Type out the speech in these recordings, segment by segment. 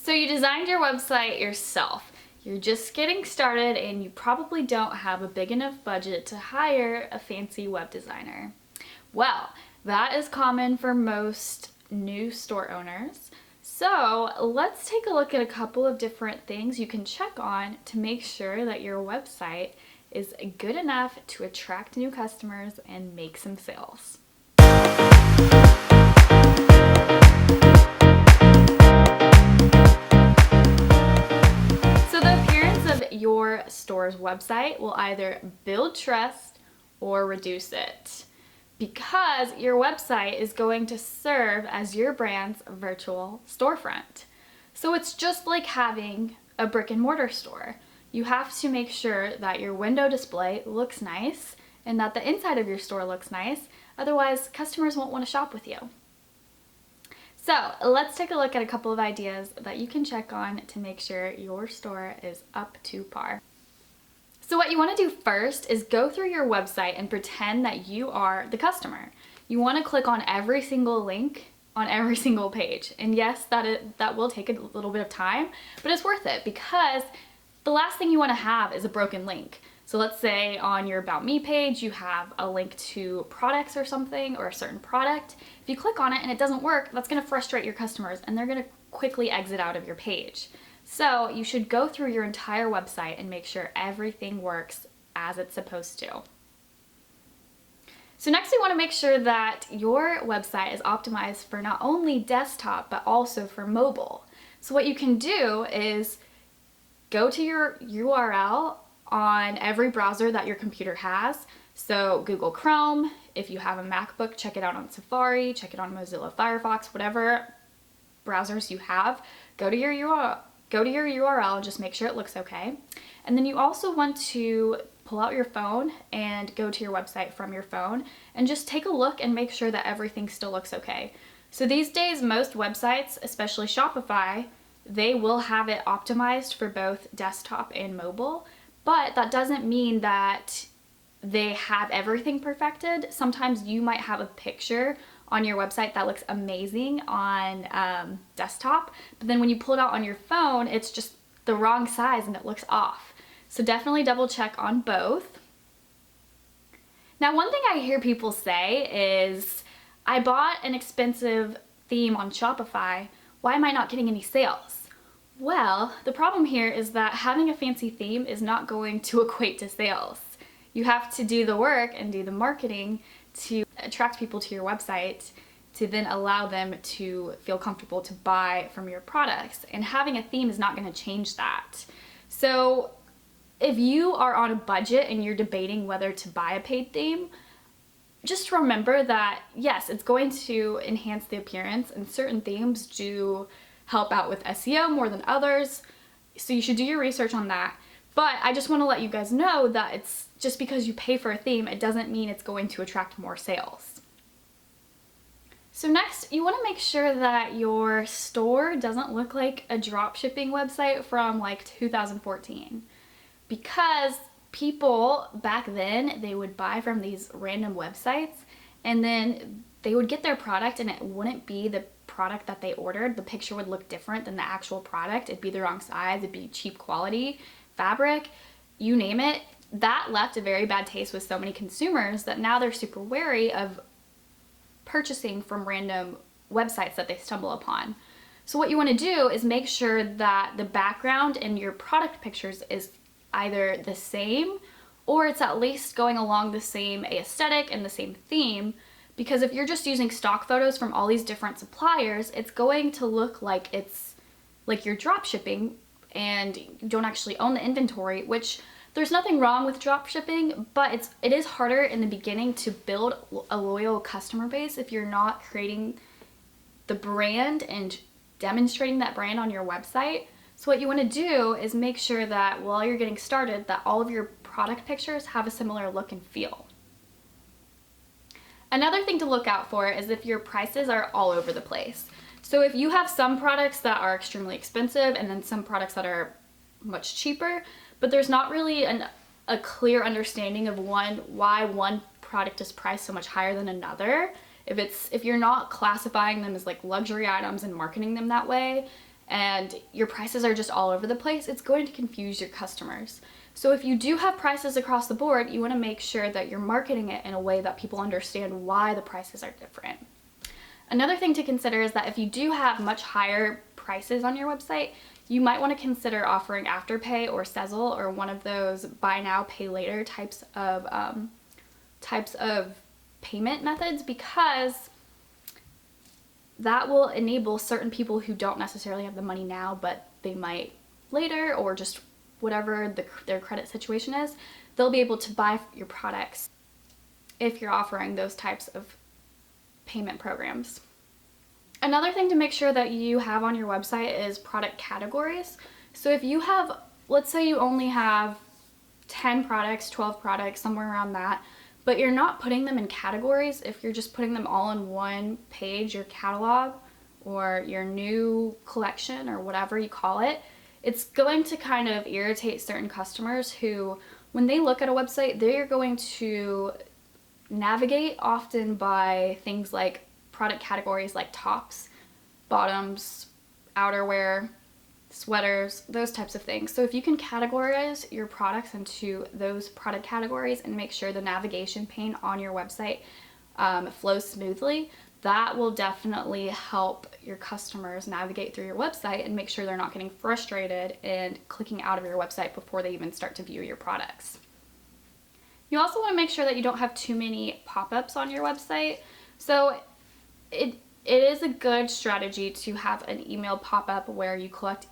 So you designed your website yourself. You're just getting started and you probably don't have a big enough budget to hire a fancy web designer. Well, that is common for most new store owners. So let's take a look at a couple of different things you can check on to make sure that your website is good enough to attract new customers and make some sales. Your store's website will either build trust or reduce it, because your website is going to serve as your brand's virtual storefront. So it's just like having a brick and mortar store. You have to make sure that your window display looks nice and that the inside of your store looks nice, otherwise customers won't want to shop with you. So let's take a look at a couple of ideas that you can check on to make sure your store is up to par. So what you want to do first is go through your website and pretend that you are the customer. You want to click on every single link on every single page. And yes, that will take a little bit of time, but it's worth it because the last thing you want to have is a broken link. So let's say on your About Me page, you have a link to products or something, or a certain product. If you click on it and it doesn't work, that's gonna frustrate your customers and they're gonna quickly exit out of your page. So you should go through your entire website and make sure everything works as it's supposed to. So next we wanna make sure that your website is optimized for not only desktop, but also for mobile. So what you can do is go to your URL on every browser that your computer has. So Google Chrome, if you have a MacBook, check it out on Safari, check it on Mozilla Firefox, whatever browsers you have, go to your URL and just make sure it looks okay. And then you also want to pull out your phone and go to your website from your phone and just take a look and make sure that everything still looks okay. So these days, most websites, especially Shopify, they will have it optimized for both desktop and mobile. But that doesn't mean that they have everything perfected. Sometimes you might have a picture on your website that looks amazing on desktop, but then when you pull it out on your phone, it's just the wrong size and it looks off. So definitely double check on both. Now, one thing I hear people say is, I bought an expensive theme on Shopify, why am I not getting any sales? Well, the problem here is that having a fancy theme is not going to equate to sales. You have to do the work and do the marketing to attract people to your website to then allow them to feel comfortable to buy from your products. And having a theme is not going to change that. So if you are on a budget and you're debating whether to buy a paid theme, just remember that yes, it's going to enhance the appearance, and certain themes do help out with SEO more than others, so you should do your research on that. But I just want to let you guys know that it's just because you pay for a theme, it doesn't mean it's going to attract more sales. So next, you want to make sure that your store doesn't look like a dropshipping website from like 2014, because people back then, they would buy from these random websites and then they would get their product and it wouldn't be the product that they ordered. The picture would look different than the actual product. It'd be the wrong size, it'd be cheap quality, fabric, you name it. That left a very bad taste with so many consumers that now they're super wary of purchasing from random websites that they stumble upon. So what you want to do is make sure that the background in your product pictures is either the same or it's at least going along the same aesthetic and the same theme. Because if you're just using stock photos from all these different suppliers, it's going to look like it's like you're drop shipping and you don't actually own the inventory, which there's nothing wrong with drop shipping, but it is harder in the beginning to build a loyal customer base if you're not creating the brand and demonstrating that brand on your website. So what you want to do is make sure that while you're getting started, that all of your product pictures have a similar look and feel. Another thing to look out for is if your prices are all over the place. So if you have some products that are extremely expensive and then some products that are much cheaper, but there's not really a clear understanding of why one product is priced so much higher than another, if you're not classifying them as like luxury items and marketing them that way, and your prices are just all over the place, it's going to confuse your customers. So if you do have prices across the board, you want to make sure that you're marketing it in a way that people understand why the prices are different. Another thing to consider is that if you do have much higher prices on your website, you might want to consider offering Afterpay or Sezzle or one of those buy now, pay later types of payment methods, because that will enable certain people who don't necessarily have the money now, but they might later, or just whatever their credit situation is, they'll be able to buy your products if you're offering those types of payment programs. Another thing to make sure that you have on your website is product categories. So if you have, let's say you only have 10 products, 12 products, somewhere around that, but you're not putting them in categories, if you're just putting them all in one page, your catalog or your new collection or whatever you call it, it's going to kind of irritate certain customers who, when they look at a website, they're going to navigate often by things like product categories like tops, bottoms, outerwear, sweaters, those types of things. So if you can categorize your products into those product categories and make sure the navigation pane on your website flows smoothly, that will definitely help your customers navigate through your website and make sure they're not getting frustrated and clicking out of your website before they even start to view your products. You also want to make sure that you don't have too many pop-ups on your website. So it is a good strategy to have an email pop-up where you collect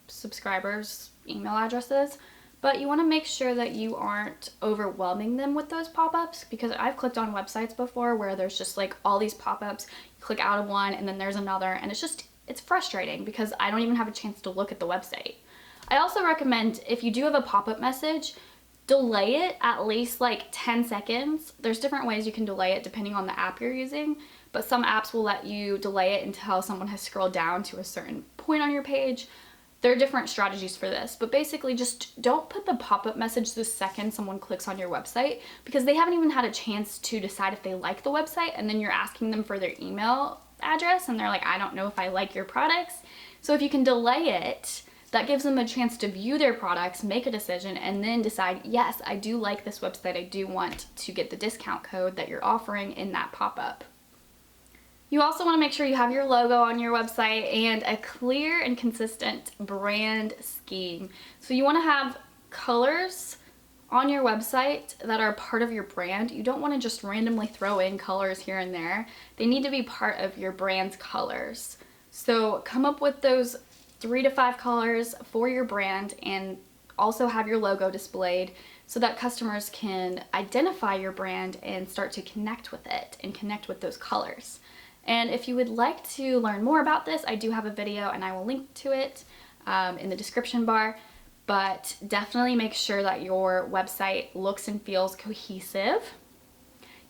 subscribers' email addresses, but you want to make sure that you aren't overwhelming them with those pop-ups, because I've clicked on websites before where there's just like all these pop-ups, you click out of one and then there's another, and it's frustrating because I don't even have a chance to look at the website. I also recommend, if you do have a pop-up message, delay it at least like 10 seconds. There's different ways you can delay it depending on the app you're using, but some apps will let you delay it until someone has scrolled down to a certain point on your page. There are different strategies for this, but basically just don't put the pop-up message the second someone clicks on your website, because they haven't even had a chance to decide if they like the website, and then you're asking them for their email address and they're like, I don't know if I like your products. So if you can delay it, that gives them a chance to view their products, make a decision, and then decide, yes, I do like this website, I do want to get the discount code that you're offering in that pop-up. You also want to make sure you have your logo on your website and a clear and consistent brand scheme. So you want to have colors on your website that are part of your brand. You don't want to just randomly throw in colors here and there. They need to be part of your brand's colors. So come up with those 3 to 5 colors for your brand, and also have your logo displayed so that customers can identify your brand and start to connect with it and connect with those colors. And if you would like to learn more about this, I do have a video and I will link to it in the description bar. But definitely make sure that your website looks and feels cohesive.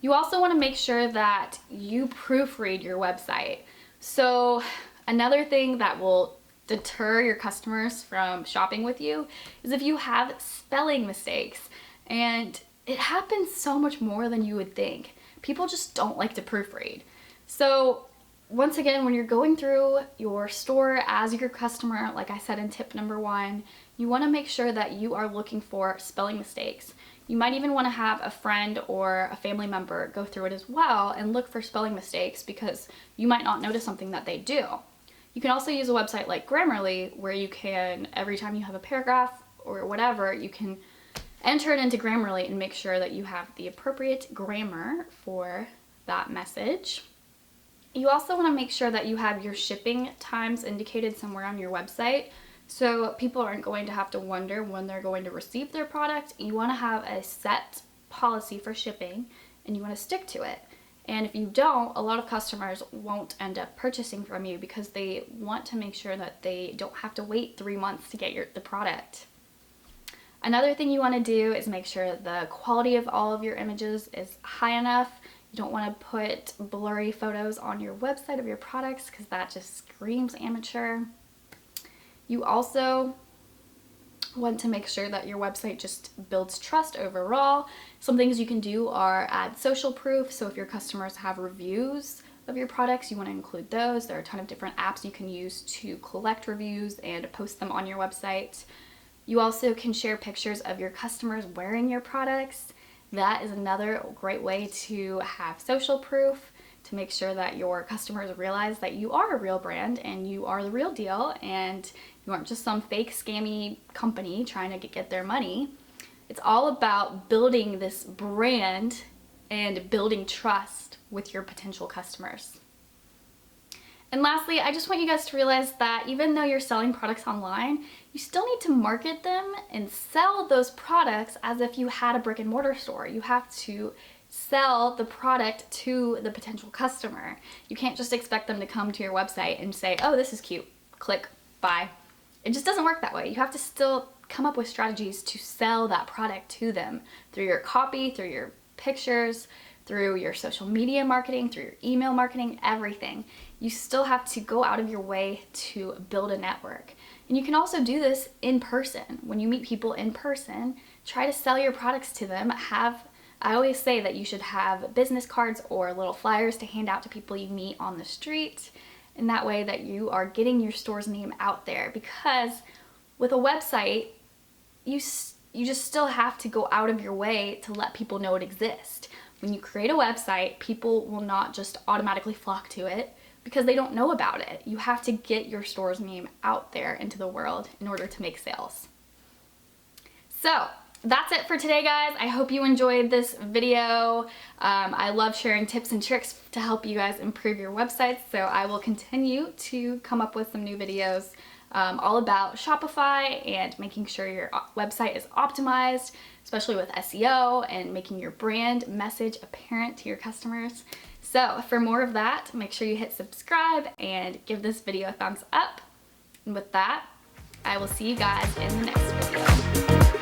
You also want to make sure that you proofread your website. So another thing that will deter your customers from shopping with you is if you have spelling mistakes. And it happens so much more than you would think. People just don't like to proofread. So once again, when you're going through your store as your customer, like I said in tip number 1, you want to make sure that you are looking for spelling mistakes. You might even want to have a friend or a family member go through it as well and look for spelling mistakes, because you might not notice something that they do. You can also use a website like Grammarly, where you can, every time you have a paragraph or whatever, you can enter it into Grammarly and make sure that you have the appropriate grammar for that message. You also want to make sure that you have your shipping times indicated somewhere on your website, so people aren't going to have to wonder when they're going to receive their product. You want to have a set policy for shipping, and you want to stick to it. And if you don't, a lot of customers won't end up purchasing from you because they want to make sure that they don't have to wait 3 months to get the product. Another thing you want to do is make sure the quality of all of your images is high enough. You don't want to put blurry photos on your website of your products, because that just screams amateur. You also want to make sure that your website just builds trust overall. Some things you can do are add social proof. So if your customers have reviews of your products, you want to include those. There are a ton of different apps you can use to collect reviews and post them on your website. You also can share pictures of your customers wearing your products. That is another great way to have social proof, to make sure that your customers realize that you are a real brand and you are the real deal and you aren't just some fake scammy company trying to get their money. It's all about building this brand and building trust with your potential customers. And lastly, I just want you guys to realize that even though you're selling products online, you still need to market them and sell those products as if you had a brick and mortar store. You have to sell the product to the potential customer. You can't just expect them to come to your website and say, oh, this is cute, click, buy. It just doesn't work that way. You have to still come up with strategies to sell that product to them through your copy, through your pictures, through your social media marketing, through your email marketing, everything. You still have to go out of your way to build a network. And you can also do this in person. When you meet people in person, try to sell your products to them. I always say that you should have business cards or little flyers to hand out to people you meet on the street. And that way that you are getting your store's name out there. Because with a website, you just still have to go out of your way to let people know it exists. When you create a website, people will not just automatically flock to it because they don't know about it. You have to get your store's name out there into the world in order to make sales. So that's it for today, guys. I hope you enjoyed this video. I love sharing tips and tricks to help you guys improve your websites, so I will continue to come up with some new videos all about Shopify and making sure your website is optimized, especially with SEO and making your brand message apparent to your customers. So for more of that, make sure you hit subscribe and give this video a thumbs up. And with that, I will see you guys in the next video.